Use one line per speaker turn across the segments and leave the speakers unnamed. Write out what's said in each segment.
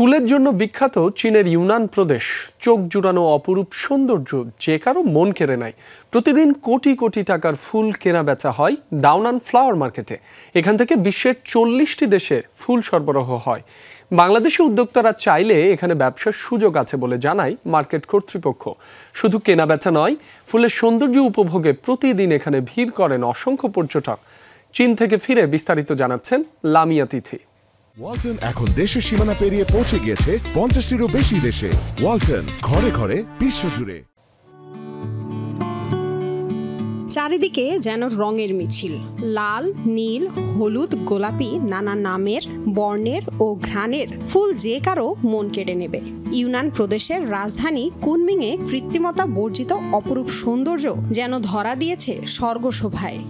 ফুলের জন্য বিখ্যাত চীনের ইউনান প্রদেশ চোখ জুড়ানো অপরূপ সৌন্দর্য যে কারো মন কেড়ে নেয়। প্রতিদিন কোটি কোটি টাকার ফুল কেনা বেচা হয় দাওনান ফ্লাওয়ার মার্কেটে। এখান থেকে বিশ্বের 40টি দেশে ফুল সরবরাহ হয়। বাংলাদেশি উদ্যোক্তারা চাইলে এখানে ব্যবসার সুযোগ আছে বলে জানায় মার্কেট কর্তৃপক্ষ। শুধু কেনা বেচা নয়, ফুলের সৌন্দর্য উপভোগে প্রতিদিন এখানে ভিড় করেন অসংখ্য পর্যটক। চীন থেকে ফিরে বিস্তারিত জানাচ্ছেন লামিয়া তিথি।
ওয়ালটন এখন দেশের সীমানা পেরিয়ে পৌঁছে গিয়েছে 50টিরও বেশি দেশে। ওয়ালটন, ঘরে ঘরে বিশ্বজুড়ে।
চারিদিকে যেন রঙের মিছিল। লাল, নীল, হলুদ, গোলাপি নানা নামের, বর্ণের ও ঘ্রাণের ফুল যে কারো মন কেড়ে নেবে। ইউনান প্রদেশের রাজধানী কুনমিংয়ে কৃত্রিমতা বর্জিত অপরূপ সৌন্দর্য যেন ধরা দিয়েছে স্বর্গশোভায়।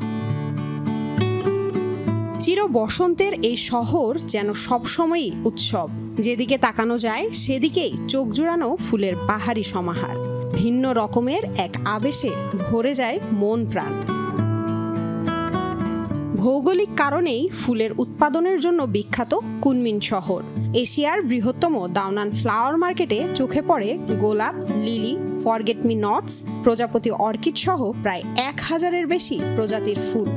চির বসন্তের এই শহর যেন সবসময়ই উৎসব। যেদিকে তাকানো যায় সেদিকেই চোখ জুড়ানো ফুলের বাহারি সমাহার। ভিন্ন রকমের এক আবেশে ভরে যায় মন প্রাণ। ভৌগোলিক কারণেই ফুলের উৎপাদনের জন্য বিখ্যাত কুনমিং শহর। এশিয়ার বৃহত্তম দাওনান ফ্লাওয়ার মার্কেটে চোখে পড়ে গোলাপ, লিলি, ফরগেট মি নটস, প্রজাপতি অর্কিড সহ প্রায় 1000-এর বেশি প্রজাতির ফুল।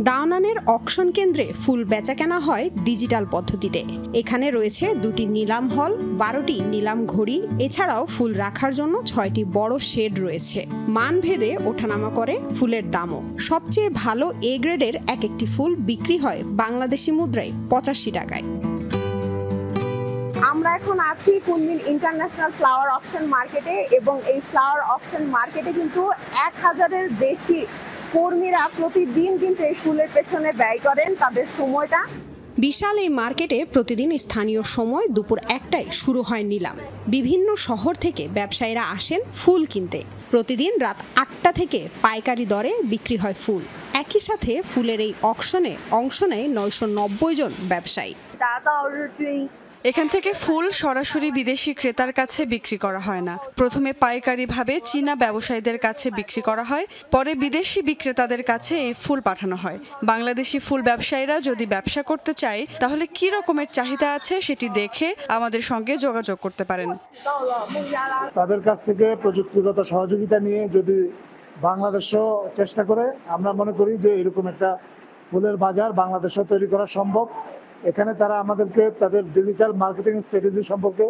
দাওনানের অকশন কেন্দ্রে ফুল বেচাকেনা হয় ডিজিটাল পদ্ধতিতে। এখানে রয়েছে 2টি নিলাম হল, 12টি নিলাম ঘড়ি, এছাড়াও ফুল রাখার জন্য 6টি বড় শেড রয়েছে। মানভেদে ওঠানামা করে ফুলের দামও। সবচেয়ে ভালো এ গ্রেডের এক একটি ফুল বিক্রি হয় বাংলাদেশি মুদ্রায় 85 টাকায়।
আমরা এখন আছি কুনমিং ইন্টারন্যাশনাল ফ্লাওয়ার অকশন মার্কেটে এবং এই ফ্লাওয়ার অকশন মার্কেটে কিন্তু 1000-এর বেশি কর্মীরা প্রতিদিন কিন্তু এই ফুলের পেছনে ব্যয় করেন তাদের সময়টা।
বিশাল এই মার্কেটে প্রতিদিন স্থানীয় সময় দুপুর 1টায় শুরু হয় নিলাম। বিভিন্ন শহর থেকে ব্যবসায়ীরা আসেন ফুল কিনতে। প্রতিদিন রাত 8টা থেকে পাইকারি দরে বিক্রি হয় ফুল। একই সাথে ফুলের এই অকশনে অংশ নেয় 990 জন ব্যবসায়ী।
এখান থেকে ফুল সরাসরি বিদেশি ক্রেতার কাছে বিক্রি করা হয় না। প্রথমে পাইকারিভাবে চীনা ব্যবসায়ীদের কাছে বিক্রি করা হয়, পরে বিদেশি বিক্রেতাদের কাছে এই ফুল পাঠানো হয়। বাংলাদেশি ফুল ব্যবসায়ীরা যদি ব্যবসা করতে চায় তাহলে কি রকমের চাহিদা আছে সেটি দেখে আমাদের সঙ্গে যোগাযোগ করতে পারেন।
তাদের কাছ থেকে প্রযুক্তিগত সহযোগিতা নিয়ে যদি বাংলাদেশও চেষ্টা করে, আমরা মনে করি যে এরকম একটা ফুলের বাজার বাংলাদেশে তৈরি করা সম্ভব। এখানে তারা আমাদেরকে তাদের ডিজিটাল মার্কেটিং স্ট্র্যাটেজি সম্পর্কে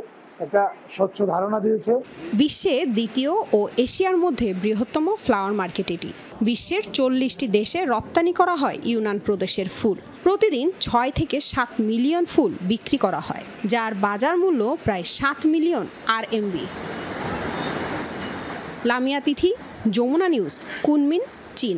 একটা স্বচ্ছ ধারণা দিয়েছে।
বিশ্বে দ্বিতীয় ও এশিয়ার মধ্যে বৃহত্তম ফ্লাওয়ার মার্কেট এটি। বিশ্বের 40টি দেশে রপ্তানি করা হয় ইউনান প্রদেশের ফুল। প্রতিদিন 6 থেকে 7 মিলিয়ন ফুল বিক্রি করা হয়, যার বাজার মূল্য প্রায় 7 মিলিয়ন RMB। লামিয়া তিথি, যমুনা নিউজ, কুনমিং, চীন।